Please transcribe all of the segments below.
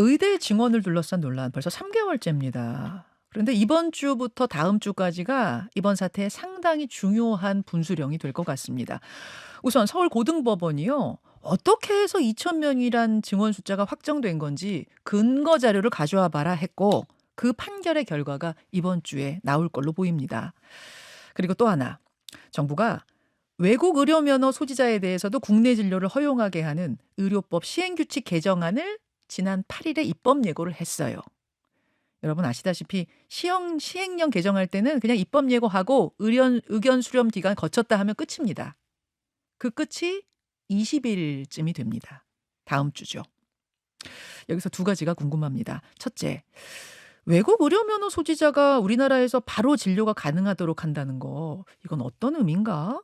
의대 증원을 둘러싼 논란 벌써 3개월째입니다. 그런데 이번 주부터 다음 주까지가 이번 사태의 상당히 중요한 분수령이 될 것 같습니다. 우선 서울고등법원이요. 어떻게 해서 2,000명이란 증원 숫자가 확정된 건지 근거 자료를 가져와 봐라 했고 그 판결의 결과가 이번 주에 나올 걸로 보입니다. 그리고 또 하나, 정부가 외국 의료 면허 소지자에 대해서도 국내 진료를 허용하게 하는 의료법 시행규칙 개정안을 지난 8일에 입법 예고를 했어요. 여러분 아시다시피 시행령 개정할 때는 그냥 입법 예고하고 의견 수렴 기간 거쳤다 하면 끝입니다. 그 끝이 20일쯤이 됩니다. 다음 주죠. 여기서 두 가지가 궁금합니다. 첫째, 외국 의료 면허 소지자가 우리나라에서 바로 진료가 가능하도록 한다는 거, 이건 어떤 의미인가?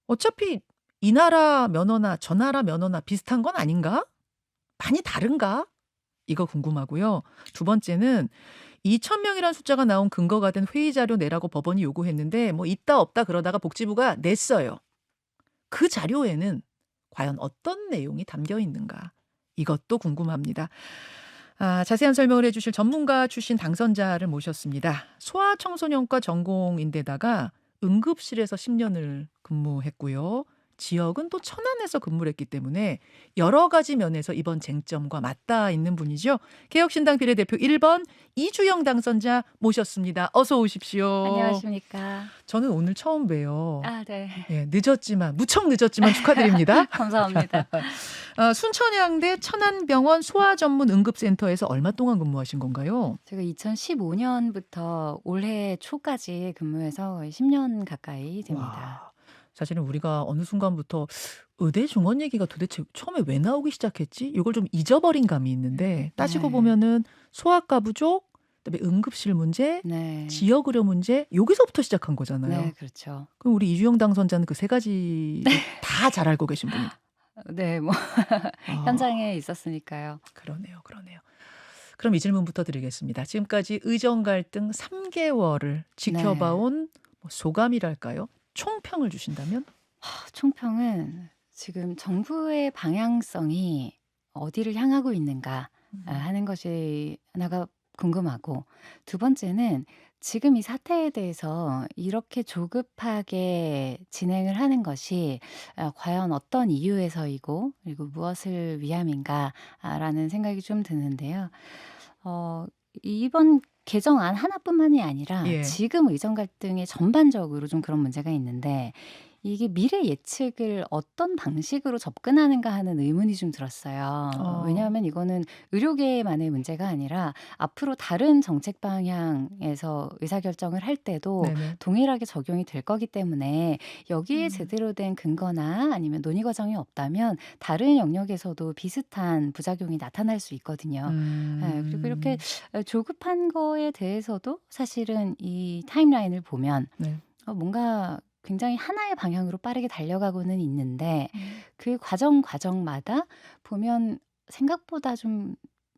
어차피 이 나라 면허나 저 나라 면허나 비슷한 건 아닌가? 많이 다른가? 이거 궁금하고요. 두 번째는 2,000명이란 숫자가 나온 근거가 된 회의 자료 내라고 법원이 요구했는데 뭐 있다 없다 그러다가 복지부가 냈어요. 그 자료에는 과연 어떤 내용이 담겨 있는가? 이것도 궁금합니다. 자세한 설명을 해주실 전문가 출신 당선자를 모셨습니다. 소아청소년과 전공인데다가 응급실에서 10년을 근무했고요. 지역은 또 천안에서 근무를 했기 때문에 여러 가지 면에서 이번 쟁점과 맞닿아 있는 분이죠. 개혁신당 비례대표 1번 이주영 당선자 모셨습니다. 어서 오십시오. 안녕하십니까. 저는 오늘 처음 봬요. 네. 예, 무척 늦었지만 축하드립니다. 감사합니다. 순천향대 천안병원 소아전문응급센터에서 얼마 동안 근무하신 건가요? 제가 2015년부터 올해 초까지 근무해서 거의 10년 가까이 됩니다. 와, 사실은 우리가 어느 순간부터 의대 증원 얘기가 도대체 처음에 왜 나오기 시작했지? 이걸 좀 잊어버린 감이 있는데 따지고 네. 보면은 소아과 부족, 그다음에 응급실 문제, 네. 지역 의료 문제 여기서부터 시작한 거잖아요. 네, 그렇죠. 그럼 우리 이주영 당선자는 그 세 가지 다 잘 알고 계신 분이에요. 네, 뭐 현장에 있었으니까요. 그러네요. 그럼 이 질문부터 드리겠습니다. 지금까지 의정 갈등 3개월을 지켜봐온 소감이랄까요? 총평을 주신다면? 총평은 지금 정부의 방향성이 어디를 향하고 있는가 하는 것이 하나가 궁금하고, 두 번째는 지금 이 사태에 대해서 이렇게 조급하게 진행을 하는 것이 과연 어떤 이유에서이고 그리고 무엇을 위함인가라는 생각이 좀 드는데요. 이번 개정안 하나뿐만이 아니라 예. 지금 의정 갈등에 전반적으로 좀 그런 문제가 있는데, 이게 미래 예측을 어떤 방식으로 접근하는가 하는 의문이 좀 들었어요. 왜냐하면 이거는 의료계만의 문제가 아니라 앞으로 다른 정책 방향에서 의사결정을 할 때도 네네. 동일하게 적용이 될 거기 때문에 여기에 제대로 된 근거나 아니면 논의 과정이 없다면 다른 영역에서도 비슷한 부작용이 나타날 수 있거든요. 그리고 이렇게 조급한 거에 대해서도 사실은 이 타임라인을 보면 네. 뭔가 굉장히 하나의 방향으로 빠르게 달려가고는 있는데 그 과정마다 보면 생각보다 좀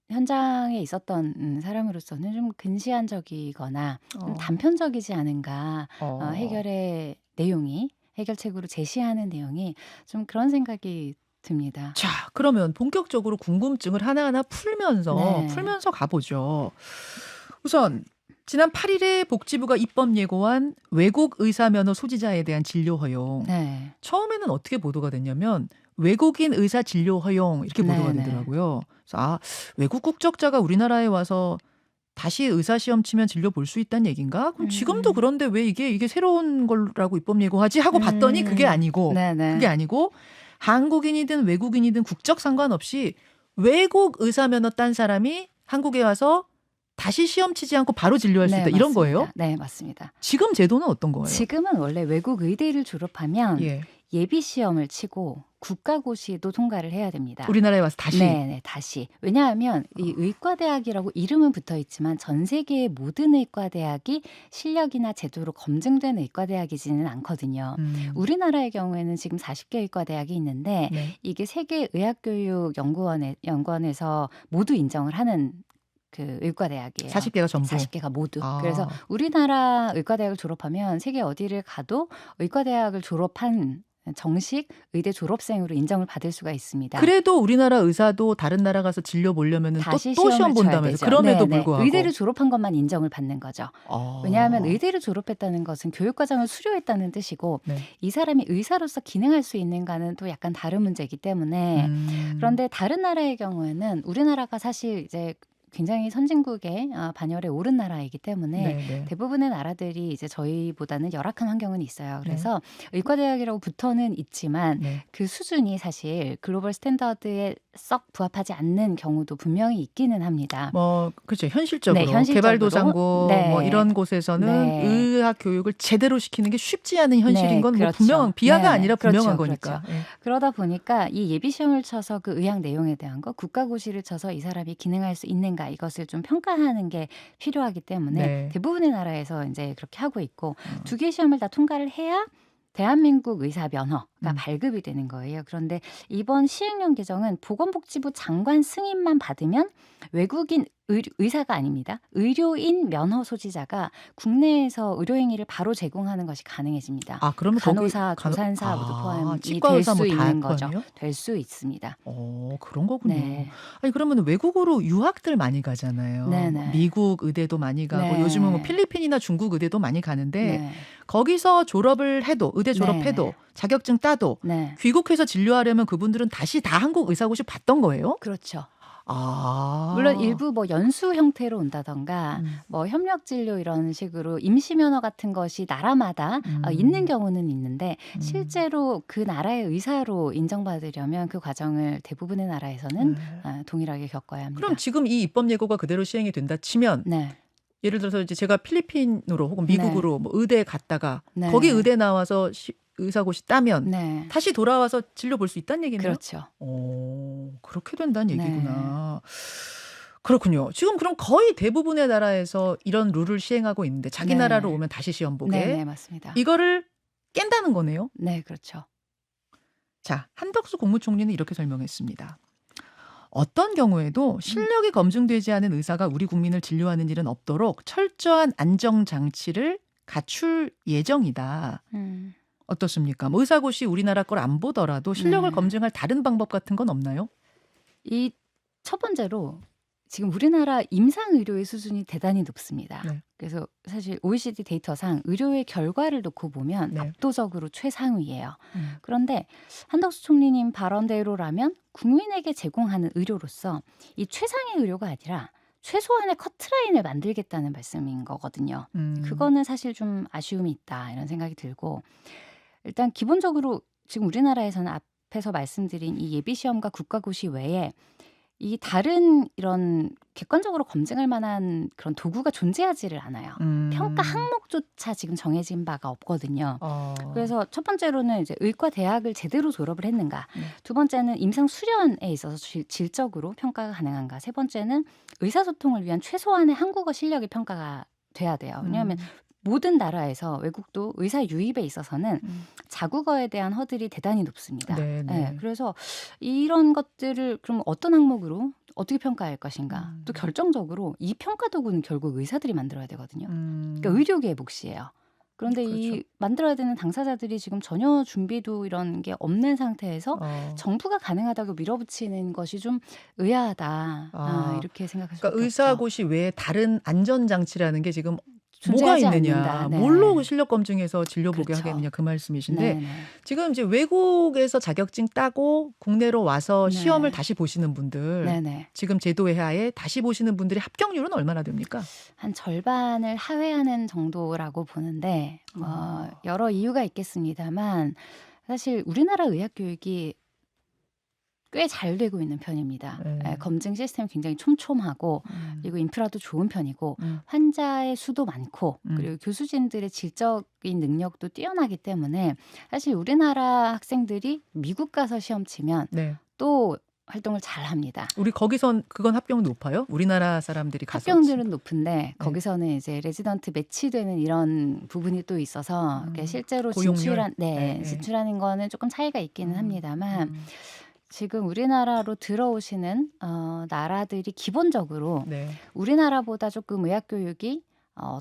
현장에 있었던 사람으로서는 좀 근시안적이거나 좀 단편적이지 않은가, 해결의 내용이, 해결책으로 제시하는 내용이 좀 그런 생각이 듭니다. 자, 그러면 본격적으로 궁금증을 하나하나 풀면서 네. 가보죠. 우선 지난 8일에 복지부가 입법 예고한 외국 의사 면허 소지자에 대한 진료 허용. 네. 처음에는 어떻게 보도가 됐냐면 외국인 의사 진료 허용 이렇게 보도가 네네. 되더라고요. 그래서 외국 국적자가 우리나라에 와서 다시 의사 시험 치면 진료 볼 수 있다는 얘기인가? 그럼 지금도 그런데 왜 이게 새로운 거라고 입법 예고하지? 하고 봤더니 그게 아니고 네네. 그게 아니고 한국인이든 외국인이든 국적 상관없이 외국 의사 면허 딴 사람이 한국에 와서 다시 시험 치지 않고 바로 진료할 수 있다. 이런 맞습니다. 거예요? 네, 맞습니다. 지금 제도는 어떤 거예요? 지금은 원래 외국 의대를 졸업하면 예. 예비 시험을 치고 국가고시도 통과를 해야 됩니다. 우리나라에 와서 다시. 네, 다시. 왜냐하면 이 의과대학이라고 이름은 붙어 있지만 전 세계의 모든 의과대학이 실력이나 제도로 검증된 의과대학이지는 않거든요. 우리나라의 경우에는 지금 40개 의과대학이 있는데 이게 세계의학교육연구원에서 모두 인정을 하는 그 의과대학이에요. 40개가 전부. 40개가 모두. 그래서 우리나라 의과대학을 졸업하면 세계 어디를 가도 의과대학을 졸업한 정식 의대 졸업생으로 인정을 받을 수가 있습니다. 그래도 우리나라 의사도 다른 나라 가서 진료 보려면은 다시 또 시험 시험을 쳐야 본다면서. 되죠. 그럼에도 네네. 불구하고. 의대를 졸업한 것만 인정을 받는 거죠. 왜냐하면 아. 의대를 졸업했다는 것은 교육과정을 수료했다는 뜻이고 네. 이 사람이 의사로서 기능할 수 있는가는 또 약간 다른 문제이기 때문에 그런데 다른 나라의 경우에는 우리나라가 사실 이제 굉장히 선진국의 반열에 오른 나라이기 때문에 네네. 대부분의 나라들이 이제 저희보다는 열악한 환경은 있어요. 그래서 의과대학이라고 붙어는 있지만 네. 그 수준이 사실 글로벌 스탠다드에 썩 부합하지 않는 경우도 분명히 있기는 합니다. 뭐 그렇죠. 현실적으로 네, 현실적으로. 개발도상국 네. 뭐 이런 곳에서는 네. 의학 교육을 제대로 시키는 게 쉽지 않은 현실인 네, 건 뭐 그렇죠. 분명한 비하가 네네. 아니라 분명한 그렇죠, 거니까. 예. 그러다 보니까 이 예비 시험을 쳐서 그 의학 내용에 대한 거 국가고시를 쳐서 이 사람이 기능할 수 있는가 이것을 좀 평가하는 게 필요하기 때문에 네. 대부분의 나라에서 이제 그렇게 하고 있고 두 개의 시험을 다 통과를 해야 대한민국 의사 면허가 발급이 되는 거예요. 그런데 이번 시행령 개정은 보건복지부 장관 승인만 받으면 외국인 의사가 아닙니다. 의료인 면허 소지자가 국내에서 의료 행위를 바로 제공하는 것이 가능해집니다. 아, 그러면 간호사, 조산사 모두 포함이 치과 될 의사 수 뭐 다 있는 거죠. 포함이요? 될 수 있습니다. 그런 거군요. 네. 아니 그러면 외국으로 유학들 많이 가잖아요. 네네. 미국 의대도 많이 가고 네. 요즘은 뭐 필리핀이나 중국 의대도 많이 가는데 네. 거기서 졸업을 해도 의대 졸업해도 네. 자격증 따도 네. 귀국해서 진료하려면 그분들은 다시 다 한국 의사고시 받던 거예요? 그렇죠. 아. 물론 일부 뭐 연수 형태로 온다던가 뭐 협력 진료 이런 식으로 임시 면허 같은 것이 나라마다 있는 경우는 있는데 실제로 그 나라의 의사로 인정받으려면 그 과정을 대부분의 나라에서는 동일하게 겪어야 합니다. 그럼 지금 이 입법 예고가 그대로 시행이 된다 치면 네. 예를 들어서 이제 제가 필리핀으로 혹은 미국으로 뭐 의대에 갔다가 네. 거기 의대 나와서 의사고시 따면 네. 다시 돌아와서 진료 볼 수 있다는 얘기네요. 그렇죠. 그렇게 된다는 네. 얘기구나. 그렇군요. 지금 그럼 거의 대부분의 나라에서 이런 룰을 시행하고 있는데 자기 네. 나라로 오면 다시 시험 보게. 네, 맞습니다. 이거를 깬다는 거네요. 네, 그렇죠. 자, 한덕수 국무총리는 이렇게 설명했습니다. 어떤 경우에도 실력이 검증되지 않은 의사가 우리 국민을 진료하는 일은 없도록 철저한 안정장치를 갖출 예정이다. 어떻습니까? 뭐 의사고시 우리나라 걸 안 보더라도 실력을 검증할 다른 방법 같은 건 없나요? 이 첫 번째로 지금 우리나라 임상 의료의 수준이 대단히 높습니다. 네. 그래서 사실 OECD 데이터상 의료의 결과를 놓고 보면 네. 압도적으로 최상위예요. 그런데 한덕수 총리님 발언대로라면 국민에게 제공하는 의료로서 이 최상의 의료가 아니라 최소한의 커트라인을 만들겠다는 말씀인 거거든요. 그거는 사실 좀 아쉬움이 있다 이런 생각이 들고 일단 기본적으로 지금 우리나라에서는 앞에서 말씀드린 이 예비시험과 국가고시 외에 이 다른 이런 객관적으로 검증할 만한 그런 도구가 존재하지를 않아요. 평가 항목조차 지금 정해진 바가 없거든요. 그래서 첫 번째로는 이제 의과 대학을 제대로 졸업을 했는가. 두 번째는 임상 수련에 있어서 질적으로 평가가 가능한가. 세 번째는 의사소통을 위한 최소한의 한국어 실력이 평가가 돼야 돼요. 왜냐하면 모든 나라에서 외국도 의사 유입에 있어서는 자국어에 대한 허들이 대단히 높습니다. 네, 그래서 이런 것들을 그럼 어떤 항목으로 어떻게 평가할 것인가. 또 결정적으로 이 평가 도구는 결국 의사들이 만들어야 되거든요. 그러니까 의료계의 몫이에요. 그런데 그렇죠. 이 만들어야 되는 당사자들이 지금 전혀 준비도 이런 게 없는 상태에서 정부가 가능하다고 밀어붙이는 것이 좀 의아하다. 이렇게 생각할 수밖에 그러니까 의사고시 외에 다른 안전장치라는 게 지금 뭐가 존재하지 있느냐. 않는다. 네. 뭘로 실력 검증해서 진료 보게 그렇죠. 하겠느냐 그 말씀이신데 네. 지금 이제 외국에서 자격증 따고 국내로 와서 네. 시험을 다시 보시는 분들 네네. 지금 제도 하에 다시 보시는 분들의 합격률은 얼마나 됩니까? 한 절반을 하회하는 정도라고 보는데 여러 이유가 있겠습니다만 사실 우리나라 의학 교육이 꽤 잘 되고 있는 편입니다. 검증 시스템이 굉장히 촘촘하고 그리고 인프라도 좋은 편이고 환자의 수도 많고 그리고 교수진들의 질적인 능력도 뛰어나기 때문에 사실 우리나라 학생들이 미국 가서 시험 치면 또 활동을 잘 합니다. 우리 거기선 그건 합격 높아요? 우리나라 사람들이 가서 합격률은 높은데 거기서는 이제 레지던트 매치되는 이런 부분이 또 있어서 실제로 고용률? 진출하는 거는 조금 차이가 있기는 합니다만 지금 우리나라로 들어오시는 나라들이 기본적으로 우리나라보다 조금 의학 교육이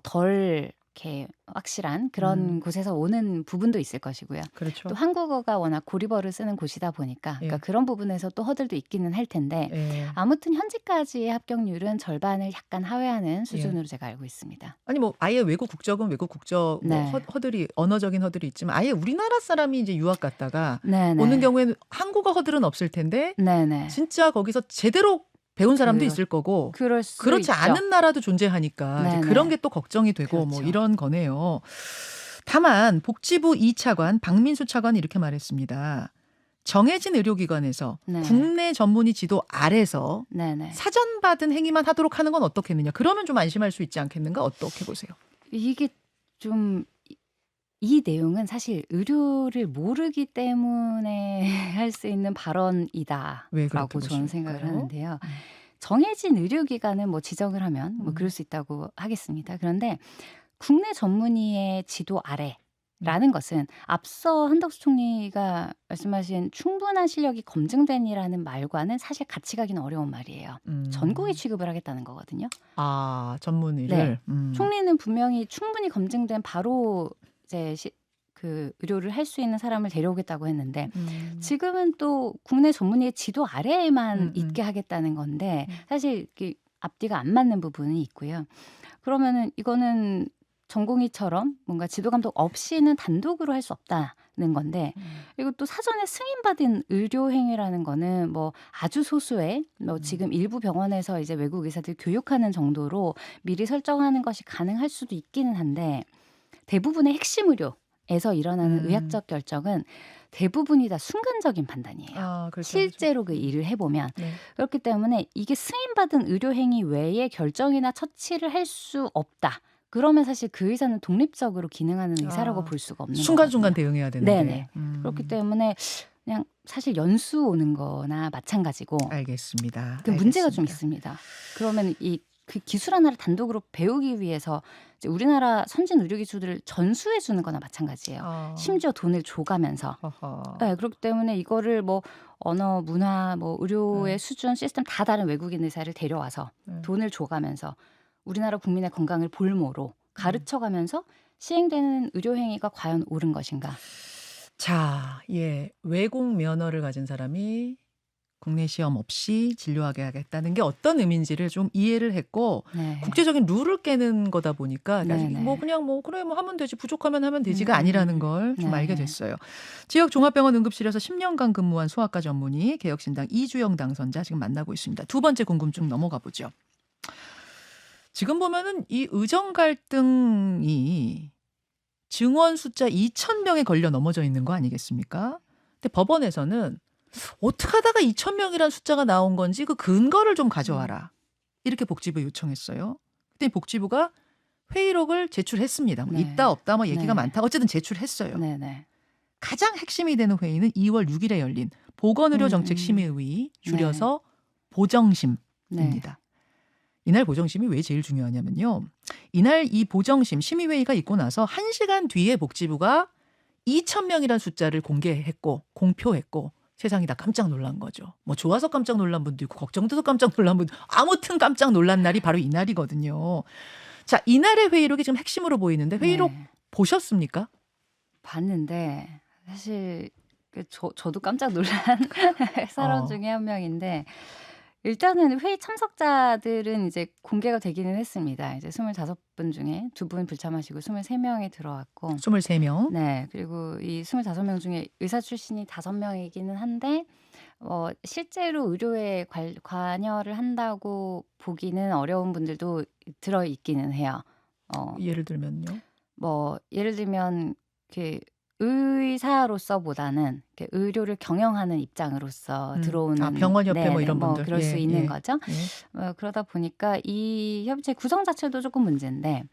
덜 이렇게 확실한 그런 곳에서 오는 부분도 있을 것이고요. 그렇죠. 또 한국어가 워낙 고리버를 쓰는 곳이다 보니까 예. 그러니까 그런 부분에서 또 허들도 있기는 할 텐데 예. 아무튼 현재까지의 합격률은 절반을 약간 하회하는 예. 수준으로 제가 알고 있습니다. 아니 뭐 아예 외국 국적은 외국 국적 뭐 네. 허들이 언어적인 허들이 있지만 아예 우리나라 사람이 이제 유학 갔다가 오는 네네. 경우에는 한국어 허들은 없을 텐데 네네. 진짜 거기서 제대로 배운 사람도 그렇- 있을 거고 그럴 수 그렇지 있죠. 않은 나라도 존재하니까 이제 네네. 그런 게 또 걱정이 되고 뭐 그렇죠. 이런 거네요. 다만 복지부 2차관 박민수 차관이 이렇게 말했습니다. 정해진 의료기관에서 네. 국내 전문의 지도 아래서 네네. 사전받은 행위만 하도록 하는 건 어떻겠느냐. 그러면 좀 안심할 수 있지 않겠는가. 어떻게 보세요? 이게 좀 이 내용은 사실 의료를 모르기 때문에 할 수 있는 왜 발언이다라고 그렇게 저는 생각을 보실까요? 하는데요. 정해진 의료기관은 뭐 지정을 하면 뭐 그럴 수 있다고 하겠습니다. 그런데 국내 전문의의 지도 아래라는 것은 앞서 한덕수 총리가 말씀하신 충분한 실력이 검증된이라는 말과는 사실 같이 가기는 어려운 말이에요. 전공의 취급을 하겠다는 거거든요. 아, 전문의를. 총리는 분명히 충분히 검증된 바로 이제 그 의료를 할 수 있는 사람을 데려오겠다고 했는데 지금은 또 국내 전문의의 지도 아래에만 있게 하겠다는 건데 사실 이렇게 앞뒤가 안 맞는 부분이 있고요. 그러면은 이거는 전공의처럼 뭔가 지도 감독 없이는 단독으로 할 수 없다는 건데 그리고 또 사전에 승인받은 의료 행위라는 거는 뭐 아주 소수의 뭐 지금 일부 병원에서 이제 외국 의사들 교육하는 정도로 미리 설정하는 것이 가능할 수도 있기는 한데 대부분의 핵심 의료에서 일어나는 의학적 결정은 대부분이 다 순간적인 판단이에요. 아, 그렇죠. 실제로 그 일을 해보면. 네. 그렇기 때문에 이게 승인받은 의료 행위 외에 결정이나 처치를 할 수 없다. 그러면 사실 그 의사는 독립적으로 기능하는 의사라고 볼 수가 없는 순간순간 거거든요. 대응해야 되는데. 네네. 그렇기 때문에 그냥 사실 연수 오는 거나 마찬가지고 알겠습니다. 그 문제가 좀 알겠습니다. 있습니다. 그러면 그 기술 하나를 단독으로 배우기 위해서 이제 우리나라 선진 의료 기술들을 전수해 주는 거나 마찬가지예요. 심지어 돈을 줘가면서. 허허. 네, 그렇기 때문에 이거를 뭐 언어, 문화, 뭐 의료의 수준, 시스템 다 다른 외국인 의사를 데려와서 돈을 줘가면서 우리나라 국민의 건강을 볼모로 가르쳐가면서 시행되는 의료 행위가 과연 옳은 것인가? 자, 예. 외국 면허를 가진 사람이 국내 시험 없이 진료하게 하겠다는 게 어떤 의미인지를 좀 이해를 했고 네. 국제적인 룰을 깨는 거다 보니까 네네. 뭐 그냥 뭐 그래 뭐 하면 되지 부족하면 하면 되지가 아니라는 걸 좀 네. 알게 됐어요. 지역 종합병원 응급실에서 10년간 근무한 소아과 전문의 개혁신당 이주영 당선자 지금 만나고 있습니다. 두 번째 궁금증 넘어가 보죠. 지금 보면은 이 의정 갈등이 증원 숫자 2,000명에 걸려 넘어져 있는 거 아니겠습니까? 근데 법원에서는 어떻게 하다가 2,000명이라는 숫자가 나온 건지 그 근거를 좀 가져와라. 이렇게 복지부에 요청했어요. 그때 복지부가 회의록을 제출했습니다. 뭐 네. 있다 없다 뭐 얘기가 네. 많다. 어쨌든 제출했어요. 네네. 가장 핵심이 되는 회의는 2월 6일에 열린 보건의료정책심의위 줄여서 보정심입니다. 네. 이날 보정심이 왜 제일 중요하냐면요. 이날 이 보정심 심의회의가 있고 나서 1시간 뒤에 복지부가 2,000명이라는 숫자를 공개했고 공표했고 세상이 다 깜짝 놀란 거죠. 뭐 좋아서 깜짝 놀란 분도 있고 걱정돼서 깜짝 놀란 분도 아무튼 깜짝 놀란 날이 바로 이날이거든요. 자, 이날의 회의록이 지금 핵심으로 보이는데 회의록 네. 보셨습니까? 봤는데 사실 저도 깜짝 놀란 사람 중에 한 명인데 일단은 회의 참석자들은 이제 공개가 되기는 했습니다. 이제 25분 중에 2분 불참하시고 23명이 들어왔고 23명. 네. 그리고 이 25명 중에 의사 출신이 5명이기는 한데 실제로 의료에 관여를 한다고 보기는 어려운 분들도 들어 있기는 해요. 예를 들면요. 뭐 예를 들면 그 의사로서보다는 이렇게 의료를 경영하는 입장으로서 들어오는 병원협회 뭐 이런 분들. 그럴 수 있는 거죠. 예. 그러다 보니까 이 협의체 구성 자체도 조금 문제인데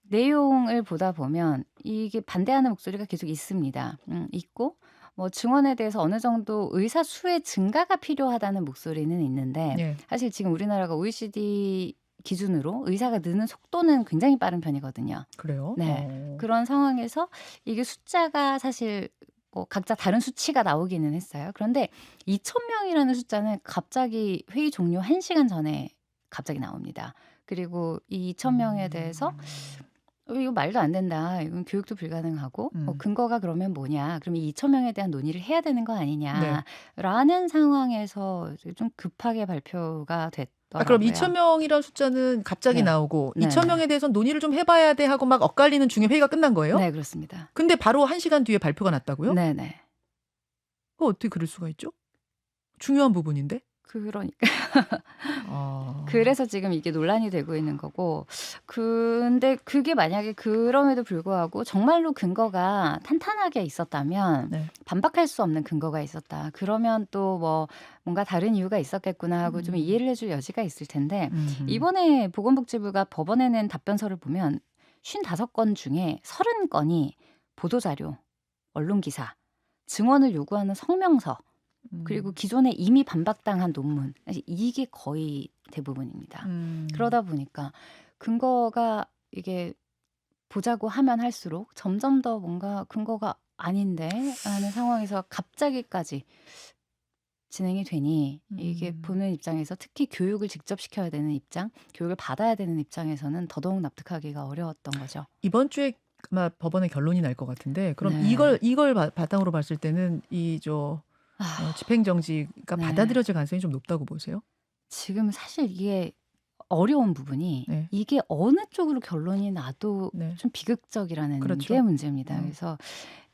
내용을 보다 보면 이게 반대하는 목소리가 계속 있습니다. 있고 뭐 증원에 대해서 어느 정도 의사 수의 증가가 필요하다는 목소리는 있는데 예. 사실 지금 우리나라가 OECD 기준으로 의사가 느는 속도는 굉장히 빠른 편이거든요. 그래요? 네. 그런 상황에서 이게 숫자가 사실 뭐 각자 다른 수치가 나오기는 했어요. 그런데 2,000명이라는 숫자는 갑자기 회의 종료 1시간 전에 갑자기 나옵니다. 그리고 이 2,000명에 대해서 이거 말도 안 된다. 이건 교육도 불가능하고 근거가 그러면 뭐냐. 그럼 이 2천 명에 대한 논의를 해야 되는 거 네. 아니냐라는 상황에서 이제 좀 급하게 발표가 그럼 됐더라고요. 2,000명이라는 숫자는 갑자기 네. 나오고 네, 2,000명에 대해서는 논의를 좀 해봐야 돼 하고 막 엇갈리는 중에 회의가 끝난 거예요? 네, 그렇습니다. 근데 바로 1시간 뒤에 발표가 났다고요? 네네. 그거 어떻게 그럴 수가 있죠? 중요한 부분인데? 그러니까. 아. 그래서 지금 이게 논란이 되고 있는 거고. 근데 그게 만약에 그럼에도 불구하고 정말로 근거가 탄탄하게 있었다면 네. 반박할 수 없는 근거가 있었다. 그러면 또 뭐 뭔가 다른 이유가 있었겠구나 하고 좀 이해를 해줄 여지가 있을 텐데 이번에 보건복지부가 법원에 낸 답변서를 보면 55건 중에 30건이 보도자료, 언론기사, 증언을 요구하는 성명서 그리고 기존에 이미 반박당한 논문 사실 이게 거의 대부분입니다. 그러다 보니까 근거가 이게 보자고 하면 할수록 점점 더 뭔가 근거가 아닌데 하는 상황에서 갑자기까지 진행이 되니 이게 보는 입장에서 특히 교육을 직접 시켜야 되는 입장, 교육을 받아야 되는 입장에서는 더더욱 납득하기가 어려웠던 거죠. 이번 주에 아마 법원의 결론이 날 것 같은데 그럼 네. 이걸 바탕으로 봤을 때는 집행정지가 네. 받아들여질 가능성이 좀 높다고 보세요? 지금 사실 이게 어려운 부분이 네. 이게 어느 쪽으로 결론이 나도 네. 좀 비극적이라는 그렇죠. 게 문제입니다. 그래서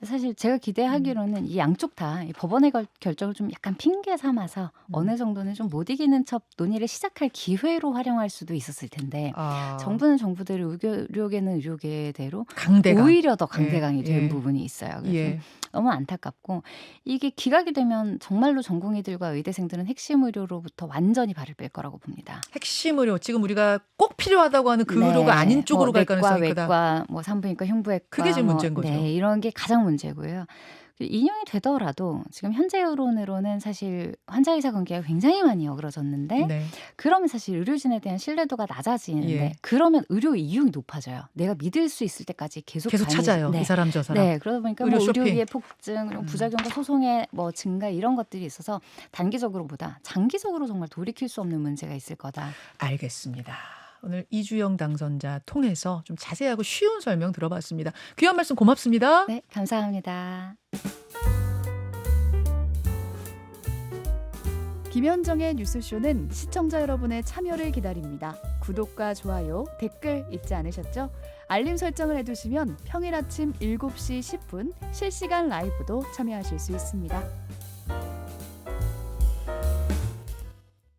사실 제가 기대하기로는 이 양쪽 다 이 법원의 결정을 좀 약간 핑계 삼아서 어느 정도는 좀 못 이기는 척 논의를 시작할 기회로 활용할 수도 있었을 텐데 정부는 정부대로 의료계는 의료계대로 강대강. 오히려 더 강대강이 된 예. 부분이 있어요. 그래서 예. 너무 안타깝고 이게 기각이 되면 정말로 전공의들과 의대생들은 핵심 의료로부터 완전히 발을 뺄 거라고 봅니다. 핵심 의료 지금 우리가 꼭 필요하다고 하는 그 의료가 아닌 쪽으로 갈 내과, 가능성이 크다. 외과, 뭐 산부인과, 흉부외과 그게 지금 문제인 거죠. 네, 이런 게 가장 문제고요. 인용이 되더라도 지금 현재 여론으로는 사실 환자의사 관계가 굉장히 많이 어그러졌는데 네. 그러면 사실 의료진에 대한 신뢰도가 낮아지는데 예. 그러면 의료 이용이 높아져요. 내가 믿을 수 있을 때까지 계속 찾아요. 네. 이 사람 저 사람. 네, 그러다 보니까 의료 뭐 쇼핑. 의료비의 폭증, 그리고 부작용과 소송의 뭐 증가 이런 것들이 있어서 단기적으로보다 장기적으로 정말 돌이킬 수 없는 문제가 있을 거다. 알겠습니다. 오늘 이주영 당선자 통해서 좀 자세하고 쉬운 설명 들어봤습니다. 귀한 말씀 고맙습니다. 네, 감사합니다. 김현정의 뉴스쇼는 시청자 여러분의 참여를 기다립니다. 구독과 좋아요, 댓글 잊지 않으셨죠? 알림 설정을 해두시면 평일 아침 7시 10분 실시간 라이브도 참여하실 수 있습니다.